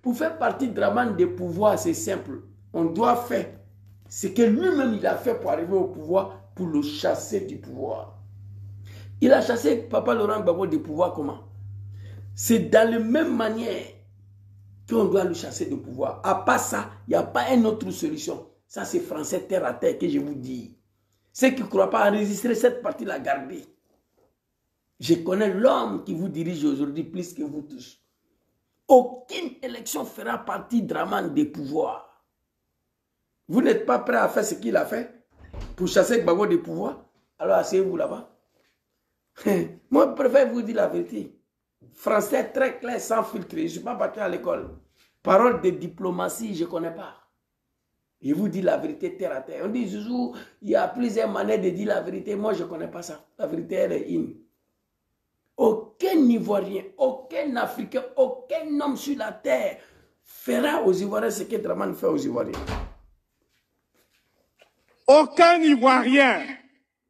Pour faire partie Dramane des pouvoirs, c'est simple. On doit faire ce que lui-même il a fait pour arriver au pouvoir, pour le chasser du pouvoir. Il a chassé Papa Laurent Gbagbo du pouvoir comment? C'est dans la même manière qu'on doit le chasser du pouvoir. À part ça, il n'y a pas une autre solution. Ça, c'est français terre à terre que je vous dis. Ceux qui ne croient pas enregistrer cette partie-là, gardez. Je connais l'homme qui vous dirige aujourd'hui plus que vous tous. Aucune élection fera partie Dramane des pouvoirs. Vous n'êtes pas prêt à faire ce qu'il a fait pour chasser Gbagbo des pouvoirs? Alors asseyez-vous là-bas. Moi, je préfère vous dire la vérité. Français très clair, sans filtre. Je ne suis pas parti à l'école. Parole de diplomatie, je ne connais pas. Je vous dis la vérité terre à terre. On dit, Zouzou, il y a plusieurs manières de dire la vérité. Moi, je ne connais pas ça. La vérité, elle est une. Aucun Ivoirien, aucun Africain, aucun homme sur la terre fera aux Ivoiriens ce que Dramane fait aux Ivoiriens. Aucun Ivoirien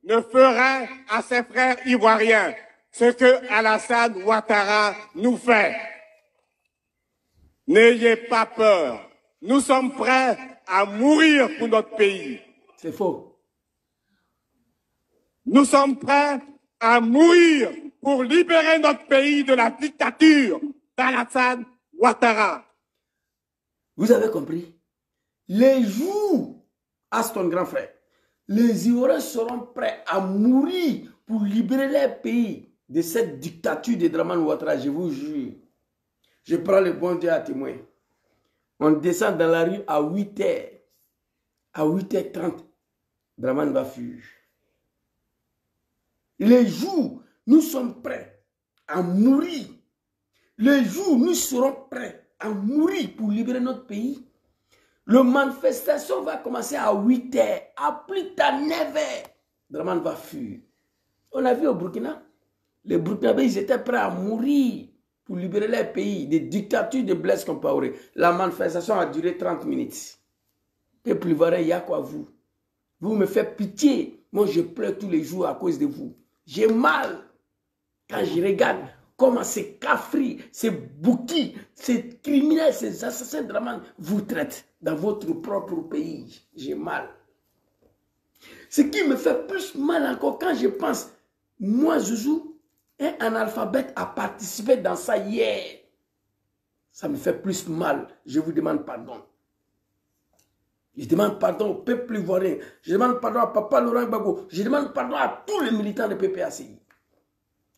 ne fera à ses frères ivoiriens ce que Alassane Ouattara nous fait. N'ayez pas peur. Nous sommes prêts à mourir pour notre pays. C'est faux. Nous sommes prêts à mourir pour libérer notre pays de la dictature d'Alassane Ouattara. Vous avez compris? Les jours, Aston grand frère, les Ivoiriens seront prêts à mourir pour libérer leur pays de cette dictature de Dramane Ouattara, je vous jure. Je prends le bon Dieu à témoin. On descend dans la rue à 8h. À 8h30, Dramane va fuir. Les jours, nous sommes prêts à mourir. Les jours, nous serons prêts à mourir pour libérer notre pays. La manifestation va commencer à 8h, à plus tard 9h. Dramane va fuir. On a vu au Burkina, les Burkinabés, ils étaient prêts à mourir pour libérer leur pays des dictatures de Blaise Compaoré. La manifestation a duré 30 minutes. Peuple ivoirien, il y a quoi vous? Vous me faites pitié. Moi, je pleure tous les jours à cause de vous. J'ai mal quand je regarde comment ces cafris, ces bouquis, ces criminels, ces assassins de Dramane vous traitent dans votre propre pays. J'ai mal. Ce qui me fait plus mal encore quand je pense, moi, Zouzou, un analphabète a participé dans ça hier. Ça me fait plus mal. Je vous demande pardon. Je demande pardon au peuple ivoirien. Je demande pardon à Papa Laurent Gbagbo. Je demande pardon à tous les militants de PPACI.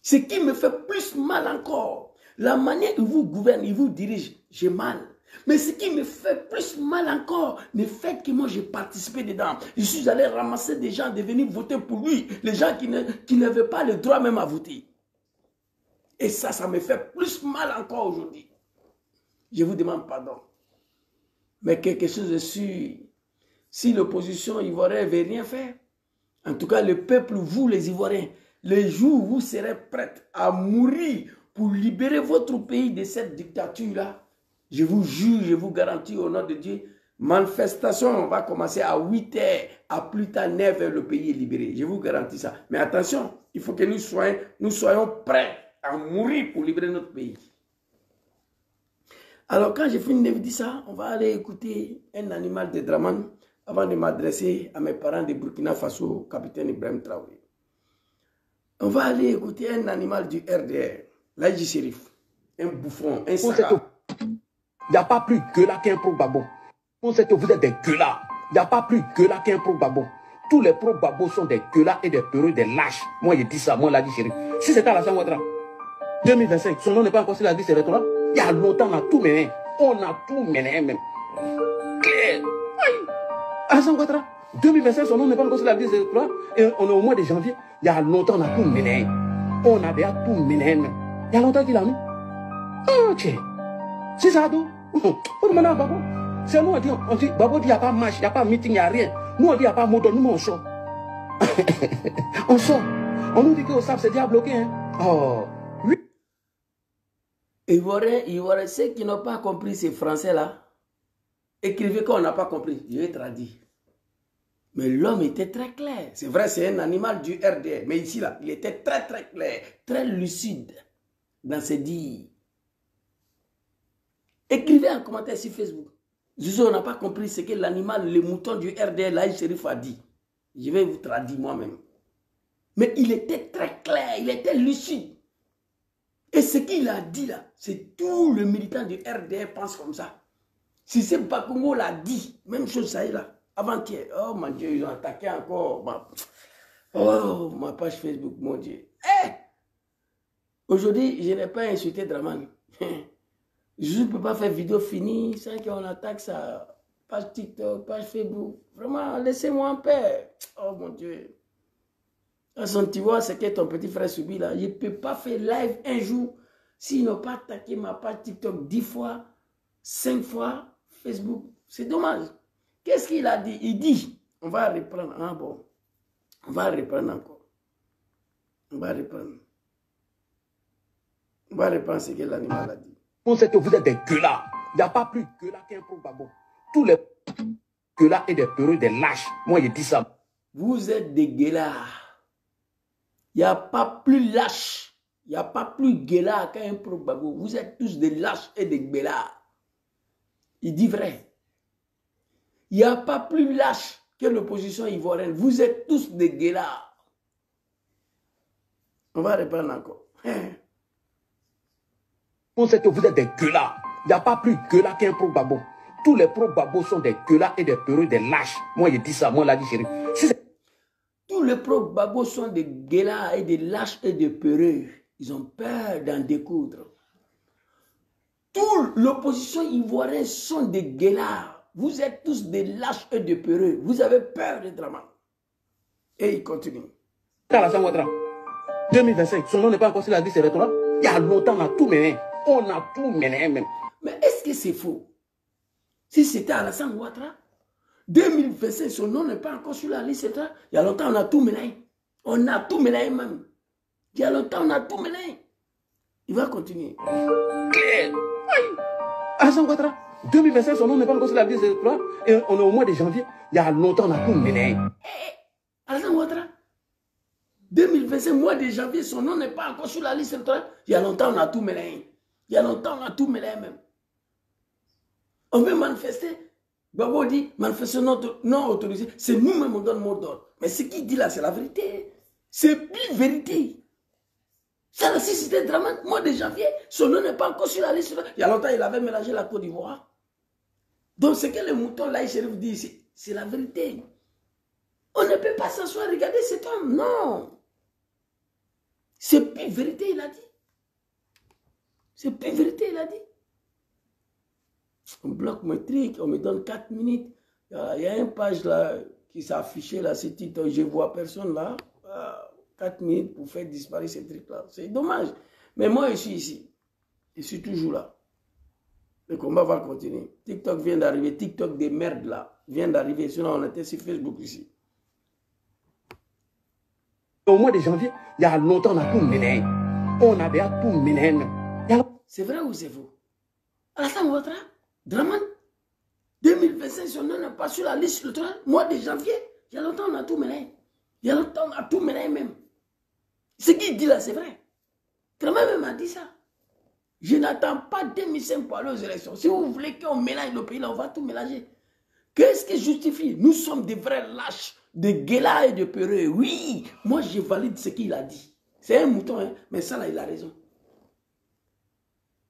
Ce qui me fait plus mal encore, la manière dont ils vous gouvernent, ils vous dirigent, j'ai mal. Mais ce qui me fait plus mal encore, le fait que moi j'ai participé dedans. Je suis allé ramasser des gens de venir voter pour lui. Les gens qui n'avaient pas le droit même à voter. Et ça me fait plus mal encore aujourd'hui. Je vous demande pardon. Mais quelque chose est sûr. Si l'opposition ivoirienne ne veut rien faire, en tout cas le peuple, vous les Ivoiriens, les jours où vous serez prêts à mourir pour libérer votre pays de cette dictature-là, je vous jure, je vous garantis au nom de Dieu, manifestation va commencer à 8h, à plus tard 9h, le pays est libéré. Je vous garantis ça. Mais attention, il faut que nous soyons prêts à mourir pour libérer notre pays. Alors quand j'ai fini de vous dire ça, on va aller écouter un animal de Dramane avant de m'adresser à mes parents de Burkina Faso, capitaine Ibrahim Traoré. On va aller écouter un animal du RDR, l'Aïdji Chérif, un bouffon, un saga. Il n'y a pas plus gueulard qu'un pro-Gbagbo. On sait que vous êtes des gueulards. Il n'y a pas plus gueulard qu'un pro-Gbagbo. Tous les pro-Gbagbo sont des gueulards et des peureux, des lâches. Moi, je dis ça, moi, l'Aïdji Chérif. Si c'était Alassane Ouattara, 2025, son nom n'est pas encore sur la liste électorale. Il y a longtemps, on a tout mené. On a tout mené, même. Claire. Alassane Ouattara, 2025, son nom n'est pas encore sur la liste électorale. Et on est au mois de janvier. Il y a longtemps, on a tout mené. On a déjà tout mené, même. Il y a longtemps qu'il a mis. Ok. C'est ça, donc. C'est nous, on dit, Babo dit, il n'y a pas marche, il n'y a pas meeting, il n'y a rien. Nous, on dit, il n'y a pas mot, nous, on sort. On sort. On nous dit que au SAP, c'est déjà bloqué. Hein? Oh, oui. Ivoiriens, ceux qui n'ont pas compris ces français-là, écrivez qu'on n'a pas compris. Je vais traduire. Mais l'homme était très clair. C'est vrai, c'est un animal du RDR. Mais ici, là, il était très, très clair, très lucide dans ses dires. Écrivez un commentaire sur Facebook. Zouzou, on n'a pas compris ce que l'animal, le mouton du RDL, là, Chérif a dit. Je vais vous traduire moi-même. Mais il était très clair, il était lucide. Et ce qu'il a dit là, c'est tout le militant du RDR pense comme ça. Si c'est Bakongo l'a dit, même chose ça y est là, avant-hier. Oh mon Dieu, ils ont attaqué encore ma page Facebook, mon Dieu. Hey! Aujourd'hui, je n'ai pas insulté Draman. Je ne peux pas faire vidéo finie sans qu'on attaque sa page TikTok, page Facebook. Vraiment, laissez-moi en paix. Oh mon Dieu. Tu vois ce que ton petit frère subit là. Je ne peux pas faire live un jour s'ils n'ont pas attaqué ma page TikTok 10 fois, 5 fois, Facebook. C'est dommage. Qu'est-ce qu'il a dit? Il dit, on va reprendre. Ah bon, on va reprendre encore. On va reprendre. On va reprendre ce que l'animal a dit. Vous êtes des gueulards. Il n'y a pas plus gueulard qu'un pro-babo. Tous les gueulards et des peureux, des lâches. Moi, je dis ça. Vous êtes des gueulards. Il n'y a pas plus lâche, il n'y a pas plus guélard qu'un pro-babo. Vous êtes tous des lâches et des guélards. Il dit vrai. Il n'y a pas plus lâche que l'opposition ivoirienne. Vous êtes tous des guélards. On va reprendre encore. Vous êtes des gueulards. Il n'y a pas plus gueulard qu'un pro-babo. Tous les pro-babos sont des gueulards et des peureux, des lâches. Moi, je dis ça, moi, l'a dit chérie. Tous les pro-babos sont des guélards et des lâches et des peureux. Ils ont peur d'en découdre. Toute l'opposition ivoirienne sont des guélards. Vous êtes tous des lâches et des peureux. Vous avez peur de Draman. Et il continue. Alassane Ouattara, 2025, son nom n'est pas encore sur la liste électorale. Il y a longtemps, on a tout mené. On a tout mené même. Mais est-ce que c'est faux? Si c'était Alassane Ouattara, 2025, son nom n'est pas encore sur la liste. Il y a longtemps, on a tout mélangé. On a tout mélangé même. Il y a longtemps, on a tout mélangé. Il va continuer. Claire. Alassane Ouattara, 2025, son nom n'est pas encore sur la liste électorale. Et on est au mois de janvier. Il y a longtemps, on a tout mélangé. Alassane Ouattara, 2025, mois de janvier, son nom n'est pas encore sur la liste électorale. Il y a longtemps, on a tout mélangé. Il y a longtemps, on a tout mélangé même. On veut manifester. Babo dit, manifestation non autorisée, c'est nous-mêmes on donne mot d'ordre. Mais ce qu'il dit là, c'est la vérité. C'est plus vérité. Ça, la c'était dramatique. Mois de janvier, son nom n'est pas encore sur la liste. Il y a longtemps, il avait mélangé la Côte d'Ivoire. Donc, ce que le mouton là, Chérif dit ici, c'est la vérité. On ne peut pas s'asseoir, regarder cet homme. Non. C'est plus vérité, il a dit. C'est plus vérité, il a dit. On bloque mon truc, on me donne 4 minutes. Il y a une page là qui s'est affichée là, c'est titre, je vois personne là. 4 minutes pour faire disparaître ces trucs là. C'est dommage. Mais moi, je suis ici. Je suis toujours là. Le combat va continuer. TikTok vient d'arriver. TikTok des merdes là vient d'arriver. Sinon, on était sur Facebook ici. Au mois de janvier, il y a longtemps, on a tout mené. On a déjà tout mené. C'est vrai ou c'est faux? Alassane Ouattara, Draman, 2025, son nom n'est pas sur la liste électorale. Mois de janvier, il y a longtemps, on a tout mené. Il y a longtemps, on a tout mené même. Ce qu'il dit là, c'est vrai. Draman même a dit ça. Je n'attends pas 2005 pour aller aux élections. Si vous voulez qu'on mélange le pays là, on va tout mélanger. Qu'est-ce qui justifie? Nous sommes des vrais lâches, de guélards et de peureux. Oui, moi je valide ce qu'il a dit. C'est un mouton, hein, mais ça là, il a raison.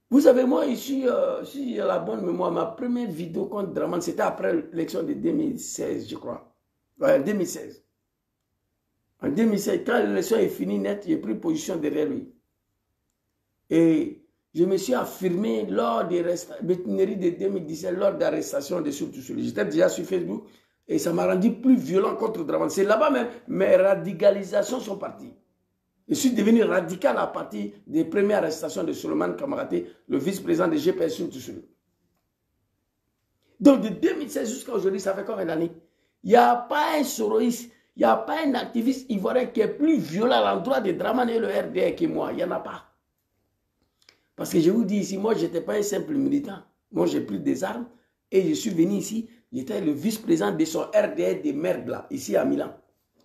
Vous savez, moi ici, si j'ai la bonne mémoire, ma première vidéo contre Draman, c'était après l'élection de 2016, je crois. Ouais, 2016. En 2016, quand l'élection est finie net, j'ai pris position derrière lui. Et je me suis affirmé lors des mutineries de 2017, lors de l'arrestation de Soultousouli. J'étais déjà sur Facebook et ça m'a rendu plus violent contre Draman. C'est là-bas même, mes radicalisations sont parties. Je suis devenu radical à partir des premières arrestations de Souleymane Kamaraté, le vice-président de GPS Soultousouli. Donc de 2016 jusqu'à aujourd'hui, ça fait combien d'années? Il n'y a pas un soroïste, il n'y a pas un activiste ivoirien qui est plus violent à l'endroit de Draman et le RDR que moi. Il n'y en a pas. Parce que je vous dis ici, moi, je n'étais pas un simple militant. Moi, j'ai pris des armes et je suis venu ici. J'étais le vice-président de son RDR de merde là, ici à Milan,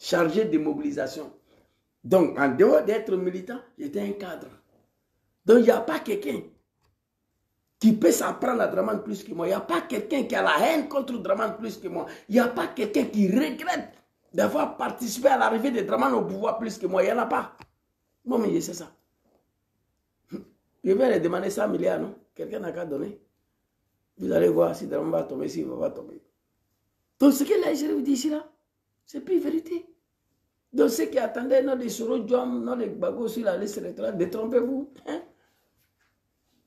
chargé de mobilisation. Donc, en dehors d'être militant, j'étais un cadre. Donc, il n'y a pas quelqu'un qui peut s'apprendre à Dramane plus que moi. Il n'y a pas quelqu'un qui a la haine contre Dramane plus que moi. Il n'y a pas quelqu'un qui regrette d'avoir participé à l'arrivée de Dramane au pouvoir plus que moi. Il n'y en a pas. Moi, mais je sais ça. Je vais leur demander 100 milliards, non? Quelqu'un n'a qu'à donner. Vous allez voir si Dramane va tomber, s'il ne va pas tomber. Donc, ce que l'Algérie vous dit ici, là, c'est plus vérité. Donc, ceux qui attendaient notre Soro Djom, notre Bago sur la liste électorale, détrompez-vous. Hein?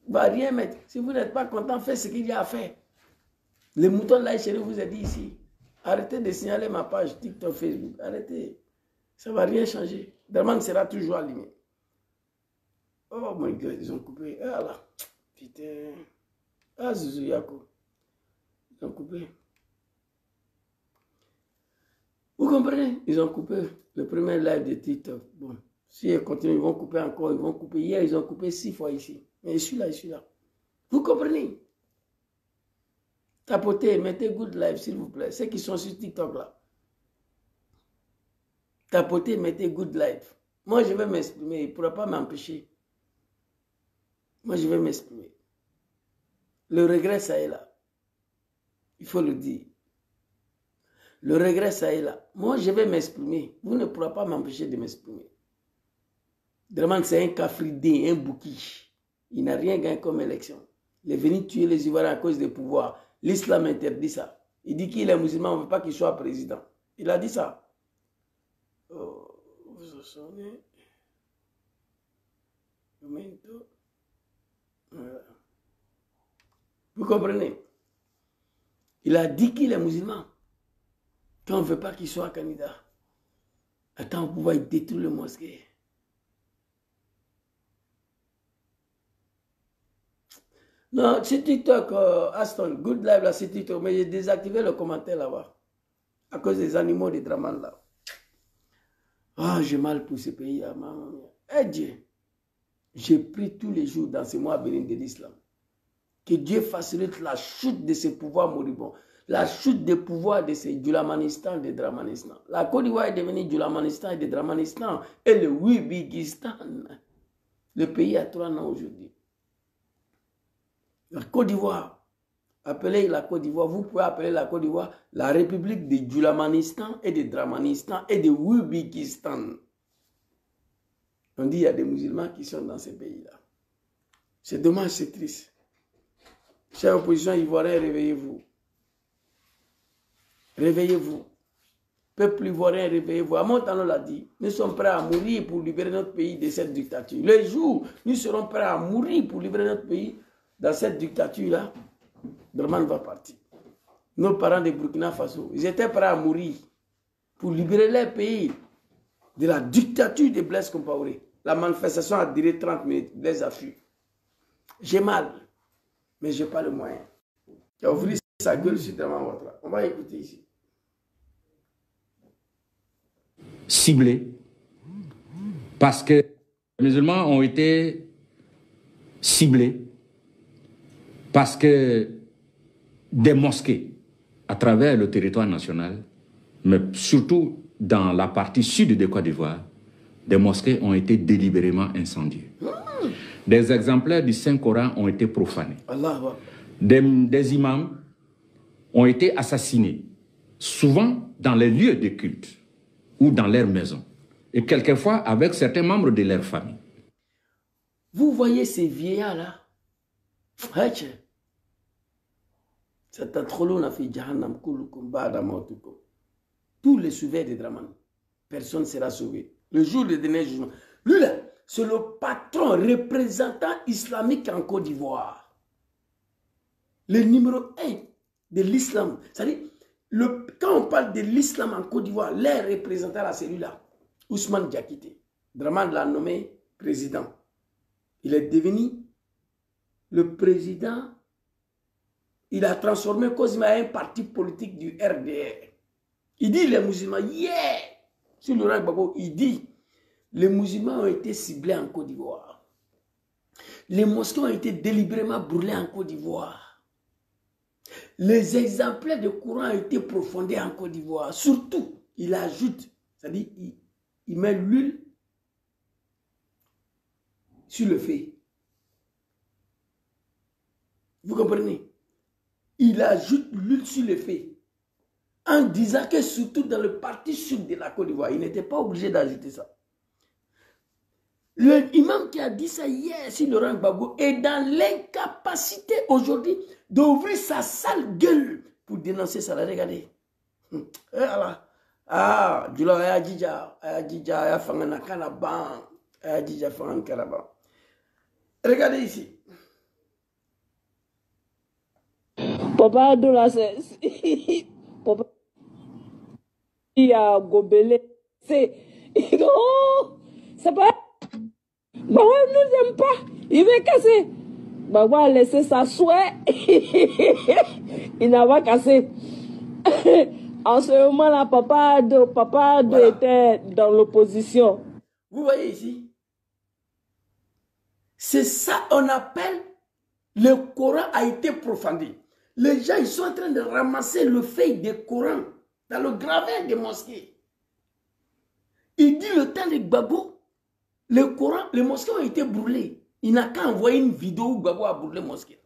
Va rien mettre. Si vous n'êtes pas content, faites ce qu'il y a à faire. Les moutons de l'Algérie vous a dit ici. Arrêtez de signaler ma page TikTok, Facebook. Arrêtez. Ça ne va rien changer. Dramane sera toujours aligné. Oh my God, ils ont coupé. Ah là. Putain. Ah, Zouzou Yako. Ils ont coupé. Vous comprenez? Ils ont coupé le premier live de TikTok. Bon, si ils continuent, ils vont couper encore, ils vont couper. Hier, ils ont coupé 6 fois ici. Mais je suis là, je suis là. Vous comprenez? Tapotez, mettez good live, s'il vous plaît. Ceux qui sont sur TikTok là. Tapotez, mettez good live. Moi, je vais m'exprimer. Il ne pourra pas m'empêcher. Moi, je vais m'exprimer. Le regret, ça est là. Il faut le dire. Le regret, ça est là. Moi, je vais m'exprimer. Vous ne pourrez pas m'empêcher de m'exprimer. Dramane, c'est un cafridé, un bouki. Il n'a rien gagné comme élection. Il est venu tuer les Ivoiriens à cause des pouvoirs. L'islam interdit ça. Il dit qu'il est musulman, on ne veut pas qu'il soit président. Il a dit ça. Oh, vous en souvenez? Voilà. Vous comprenez? Il a dit qu'il est musulman. Quand on ne veut pas qu'il soit candidat. Attends, on pouvoir détruire le mosquée. Non, c'est TikTok, Aston, good live là, c'est TikTok, mais j'ai désactivé le commentaire là-bas. À cause des animaux de Dramane là. Ah, j'ai mal pour ce pays, maman. Eh Dieu, j'ai pris tous les jours dans ce mois à venir de l'islam. Que Dieu facilite la chute de ces pouvoirs moribonds. La chute des pouvoirs de ces Djulamanistan et de Dramanistan. La Côte d'Ivoire est devenue Djulamanistan et de Dramanistan et le Wibigistan. Le pays a 3 noms aujourd'hui. La Côte d'Ivoire, appelez la Côte d'Ivoire, vous pouvez appeler la Côte d'Ivoire la République de Djulamanistan et de Dramanistan et de Wibigistan. On dit qu'il y a des musulmans qui sont dans ces pays-là. C'est dommage, c'est triste. Chers oppositions ivoiriens, réveillez-vous. Réveillez-vous. Peuple ivoirien, réveillez-vous. Amontano l'a dit, nous sommes prêts à mourir pour libérer notre pays de cette dictature. Le jour, nous serons prêts à mourir pour libérer notre pays dans cette dictature-là, Dramane va partir. Nos parents de Burkina Faso, ils étaient prêts à mourir pour libérer leur pays de la dictature de Blaise Compaoré. La manifestation a duré 30 minutes. Blaise a fui. J'ai mal, mais je n'ai pas le moyen. Il a ouvert sa gueule sur Dramane Ouattara. On va écouter ici. Ciblés parce que les musulmans ont été ciblés parce que des mosquées à travers le territoire national, mais surtout dans la partie sud de Côte d'Ivoire, des mosquées ont été délibérément incendiées. Des exemplaires du Saint-Coran ont été profanés. Des imams ont été assassinés, souvent dans les lieux de culte ou dans leurs maisons, et quelquefois avec certains membres de leur famille. Vous voyez ces vieillards-là? C'est trop long, on a fait Jahannam, tous les souvenirs de Dramane. Personne ne sera sauvé. Le jour du dernier jugement. Lui là, c'est le patron représentant islamique en Côte d'Ivoire. Le numéro 1 de l'islam. C'est-à-dire, quand on parle de l'islam en Côte d'Ivoire, les représentants là, c'est lui-là. Ousmane Diakité. Dramane l'a nommé président. Il est devenu le président. Il a transformé Cosima en un parti politique du RDR. Il dit les musulmans, sur Laurent Gbagbo, il dit les musulmans ont été ciblés en Côte d'Ivoire. Les mosquées ont été délibérément brûlés en Côte d'Ivoire. Les exemplaires de Coran ont été profondés en Côte d'Ivoire. Surtout, il ajoute, c'est-à-dire, il met l'huile sur le feu. Vous comprenez? Il ajoute l'huile sur le feu. En disant que surtout dans le parti sud de la Côte d'Ivoire, il n'était pas obligé d'ajouter ça. L'imam qui a dit ça hier sur Laurent Gbagbo est dans l'incapacité aujourd'hui d'ouvrir sa sale gueule pour dénoncer ça. Regardez. Ah, du la Ayadija, Ayadija, Fangana Kanaban, Ayadija, Fangana Kanaban. Regardez ici. Papa Dola, c'est. Papa. Il a gobelé. C'est. Oh! C'est pas. Bawa nous aime pas. Il veut casser. Bawa a laissé sa souhait. Il n'a pas cassé. En ce moment-là, Papa Ado était dans l'opposition. Vous voyez ici? C'est ça qu'on appelle le Coran a été profané. Les gens, ils sont en train de ramasser le feuille des Corans dans le graveur des mosquées. Il dit le temps de Gbagbo, le Coran, les mosquées ont été brûlées. Il n'a qu'à envoyer une vidéo où Gbagbo a brûlé les mosquées.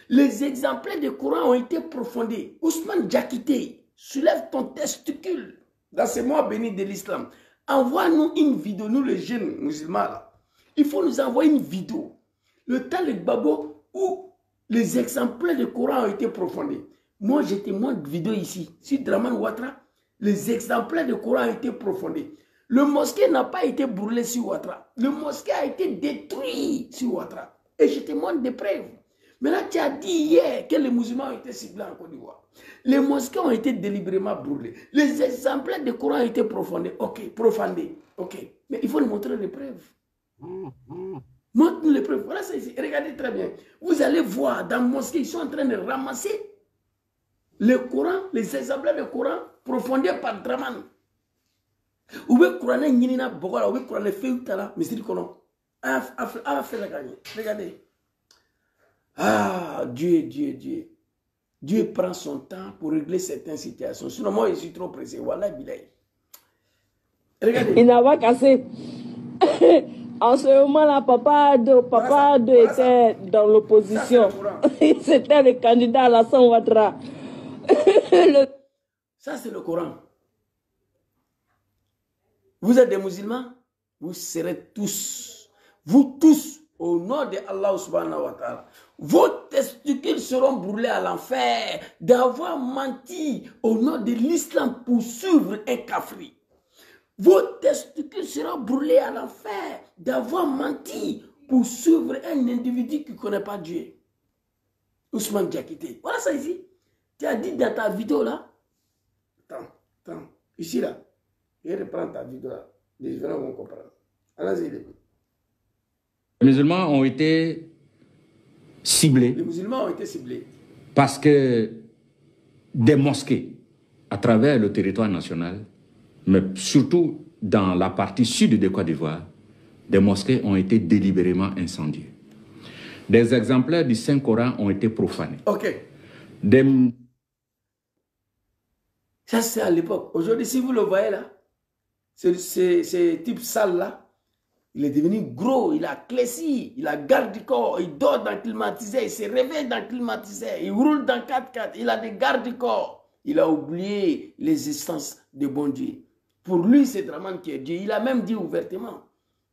Les exemplaires du Coran ont été profondés. Ousmane Diakité, soulève ton testicule dans ces mois bénis de l'islam. Envoie-nous une vidéo, nous les jeunes musulmans là. Il faut nous envoyer une vidéo. Le temps de Gbagbo où les exemplaires du Coran ont été profondés. Moi, j'ai témoin de vidéo ici. Sur Dramane Ouattara, les exemplaires du Coran ont été profondés. Le mosquée n'a pas été brûlé sur Ouattara. Le mosquée a été détruit sur Ouattara. Et je témoigne des preuves. Maintenant, tu as dit hier que les musulmans ont été ciblés en Côte d'Ivoire. Les mosquées ont été délibérément brûlées. Les exemplaires du Coran ont été profanés. Ok, profanés. Ok. Mais il faut nous montrer les preuves. Montre-nous les preuves. Voilà ça ici. Regardez très bien. Vous allez voir dans la mosquée, ils sont en train de ramasser le Coran, les exemplaires du Coran profondés par Dramane. Ou bien Coran Nina Bogola, ou bien Coran Feutala, mais c'est du Coran. A fait la gagne. Regardez. Ah, Dieu. Dieu prend son temps pour régler certaines situations. Sinon, moi, je suis trop pressé. Voilà, Bilay. Regardez. Il n'a pas cassé. En ce moment-là, Papa Ado était dans l'opposition. C'était le candidat Alassane Ouattara. Ça, c'est le Coran. Vous êtes des musulmans, vous serez tous, vous tous, au nom de Allah subhanahu wa ta'ala, vos testicules seront brûlés à l'enfer d'avoir menti au nom de l'islam pour suivre un kafri. Vos testicules seront brûlés à l'enfer d'avoir menti pour suivre un individu qui ne connaît pas Dieu. Ousmane Diakité. Voilà ça ici. Tu as dit dans ta vidéo là. Attends. Ici là. Je reprends ta vidéo là. Les gens vont comprendre. Allons-y. Les musulmans ont été ciblés. Les musulmans ont été ciblés. Parce que des mosquées à travers le territoire national, mais surtout dans la partie sud de Côte d'Ivoire, des mosquées ont été délibérément incendiées. Des exemplaires du Saint-Coran ont été profanés. Ok. Ça, c'est à l'époque. Aujourd'hui, si vous le voyez là, ce type sale là, il est devenu gros, il a cléci, il a garde du corps, il dort dans le climatiseur, il se réveille dans le climatiseur, il roule dans 4x4, il a des gardes du corps. Il a oublié l'existence de bon Dieu. Pour lui, c'est Dramane qui est Dieu. Il a même dit ouvertement.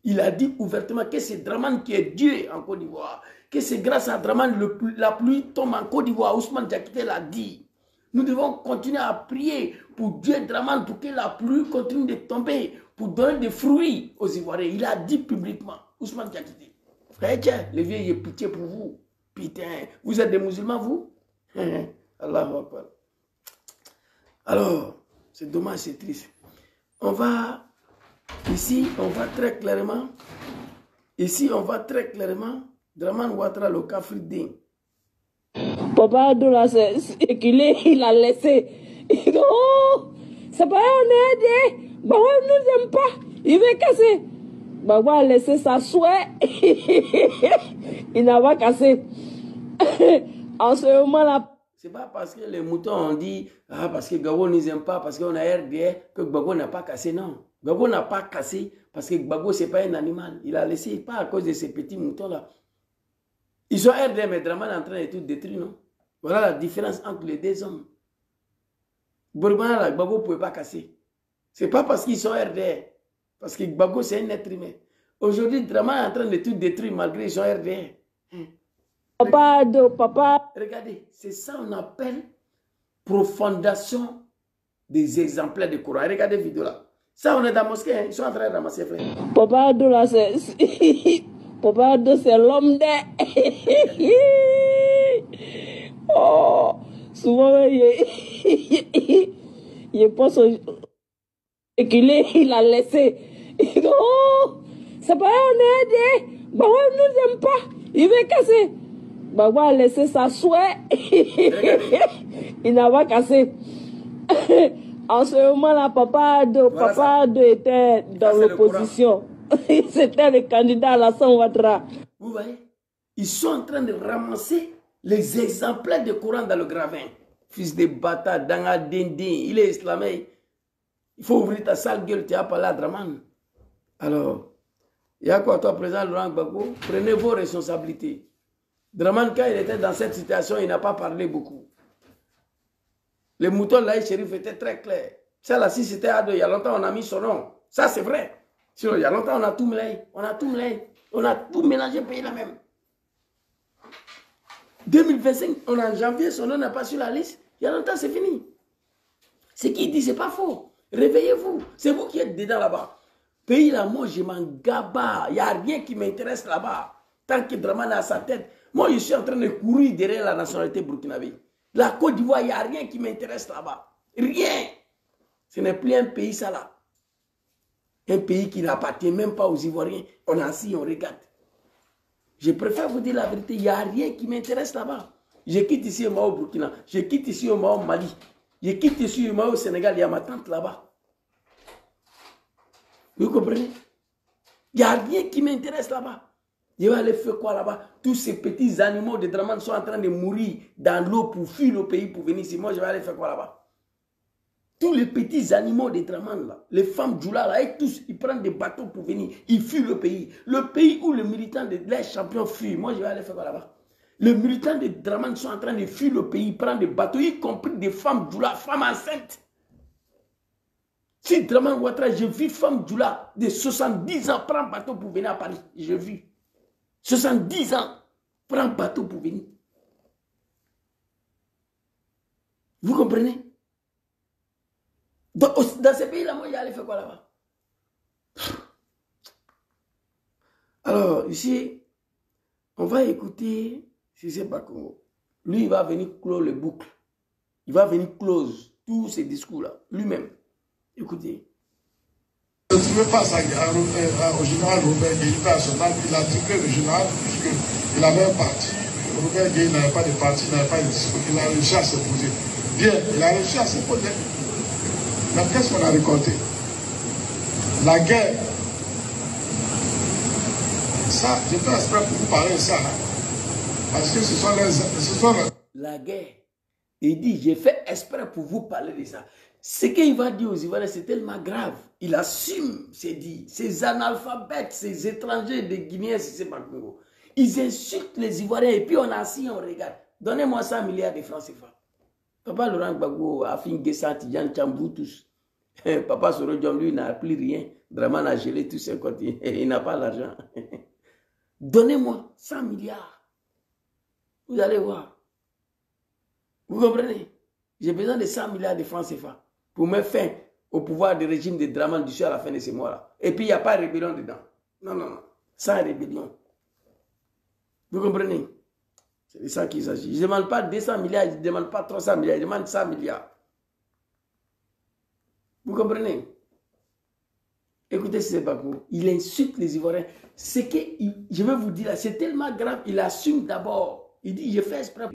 Il a dit ouvertement que c'est Dramane qui est Dieu en Côte d'Ivoire. Que c'est grâce à Dramane la pluie tombe en Côte d'Ivoire. Ousmane Diakité l'a dit. Nous devons continuer à prier pour Dieu Dramane, pour que la pluie continue de tomber, pour donner des fruits aux Ivoiriens. Il a dit publiquement. Ousmane Diakité. Frère, tiens, les vieux, il y a pitié pour vous. Putain, vous êtes des musulmans, vous? Allahu Akbar. Alors, c'est dommage, c'est triste. On va, ici, on va très clairement, Dramane Ouattara, le Kafridin. Papa Dola, c'est qu'il est, il a laissé. Oh, c'est pas un aidé. Bawa nous aime pas. Il veut casser. Bawa a laissé sa souhait. Il n'a pas cassé. En ce moment-là. C'est pas parce que les moutons ont dit, ah, parce que Gbagbo ne nous aime pas, parce qu'on a RDR, que Gbagbo n'a pas cassé. Non. Gbagbo n'a pas cassé parce que Gbagbo, ce n'est pas un animal. Il a laissé, pas à cause de ces petits moutons-là. Ils sont RDR, mais Draman est en train de tout détruire, non? Voilà la différence entre les deux hommes. Bourguiba, là, Gbagbo ne pouvait pas casser. Ce n'est pas parce qu'ils sont RDR. Parce que Gbagbo, c'est un être humain. Aujourd'hui, Draman est en train de tout détruire malgré qu'ils sont RDR. Papa. Regardez, c'est ça qu'on appelle profondation des exemplaires de Coran. Regardez la vidéo là. Ça, on est dans la mosquée, hein. Ils sont en train de ramasser, frère. Papa Ado, là, c'est... Papa Ado, c'est l'homme de... Oh, souvent, il pense et qu'il a laissé. Oh, c'est pas un aidé. Bah ouais, nous n'aime pas. Il veut casser. Bah ouais, laisser sa souhait. Il n'a pas cassé. En ce moment-là, Papa Ado était dans l'opposition. C'était le candidat à la Ouattara. Vous voyez, ils sont en train de ramasser les exemplaires de Coran dans le gravin. Fils de bâtard, Danga Dindin, il est islamien. Il faut ouvrir ta sale gueule, tu as parlé à Draman. Alors, il y a quoi, toi, président Laurent Gbagbo? Prenez vos responsabilités. Draman, quand il était dans cette situation, il n'a pas parlé beaucoup. Le mouton là, Chérif était très clair. Ça là, si c'était Ado, il y a longtemps, on a mis son nom. Ça, c'est vrai. Sinon, il y a longtemps, on a tout mélangé. On a tout mélangé. On a tout mélangé, payé la même. 2025, on est en janvier, son nom n'est pas sur la liste. Il y a longtemps, c'est fini. Ce qu'il dit, ce n'est pas faux. Réveillez-vous. C'est vous qui êtes dedans là-bas. Pays là, moi, je m'en gaba. Il n'y a rien qui m'intéresse là-bas. Tant que Draman est à sa tête. Moi, je suis en train de courir derrière la nationalité burkinabé. La Côte d'Ivoire, il n'y a rien qui m'intéresse là-bas. Rien. Ce n'est plus un pays, ça là. Un pays qui n'appartient même pas aux Ivoiriens. On est assis, on regarde. Je préfère vous dire la vérité, il n'y a rien qui m'intéresse là-bas. Je quitte ici au Mao Burkina, je quitte ici au Mao Mali, je quitte ici au Mao Sénégal, il y a ma tante là-bas. Vous comprenez? Il n'y a rien qui m'intéresse là-bas. Je vais aller faire quoi là-bas? Tous ces petits animaux de Draman sont en train de mourir dans l'eau pour fuir le pays, pour venir ici. Moi, je vais aller faire quoi là-bas? Tous les petits animaux de Draman, là, les femmes Djoula, là, et tous, ils prennent des bateaux pour venir. Ils fuient le pays. Le pays où les militants de les champions fuient. Moi, je vais aller faire quoi là-bas? Les militants de Draman sont en train de fuir le pays, prendre des bateaux, y compris des femmes Djoula, femmes enceintes. Si Draman Ouattara, j'ai vu femme Djoula de 70 ans prendre bateau pour venir à Paris. J'ai vu. 70 ans prendre bateau pour venir. Vous comprenez? Dans ce pays-là, moi, j'allais faire quoi là-bas? Alors, ici, on va écouter Cissé Bakongo. Lui, il va venir clore les boucles. Il va venir close tous ces discours-là, lui-même. Écoutez. Ne trouvez pas ça au général Robert Gueye, il a triplé le général puisqu'il avait un parti. Robert Gueye n'avait pas de parti, n'avait pas de discours. Il a réussi à se poser. Bien, il a réussi à se poser. Mais qu'est-ce qu'on a récolté? La guerre. Ça, je fais exprès pour vous parler de ça. Parce que ce sont les... La guerre. Il dit, j'ai fait exprès pour vous parler de ça. Ce qu'il va dire aux Ivoiriens, c'est tellement grave. Il assume, c'est dit. Ces analphabètes, ces étrangers de Guinéens, c'est pas Congo. Ils insultent les Ivoiriens et puis on est assis, on regarde. Donnez-moi 100 milliards de francs CFA. Papa Laurent Gbagbo, Afin Gessa, Tidjan, Tchambou, tous. Papa Sorodjom, lui, n'a plus rien. Draman a gelé tous ses comptes. Il n'a pas l'argent. Donnez-moi 100 milliards. Vous allez voir. Vous comprenez? J'ai besoin de 100 milliards de francs CFA pour mettre fin au pouvoir du régime de Draman du à la fin de ce mois-là. Et puis, il n'y a pas de rébellion dedans. Non, non, non. Sans rébellion. Vous comprenez? C'est de ça qu'il s'agit. Je ne demande pas 200 milliards, je ne demande pas 300 milliards, je demande 100 milliards. Vous comprenez? Écoutez, c'est pas cool. Il insulte les Ivoiriens. Ce que je vais vous dire là, c'est tellement grave. Il assume d'abord. Il dit, je fais exprès.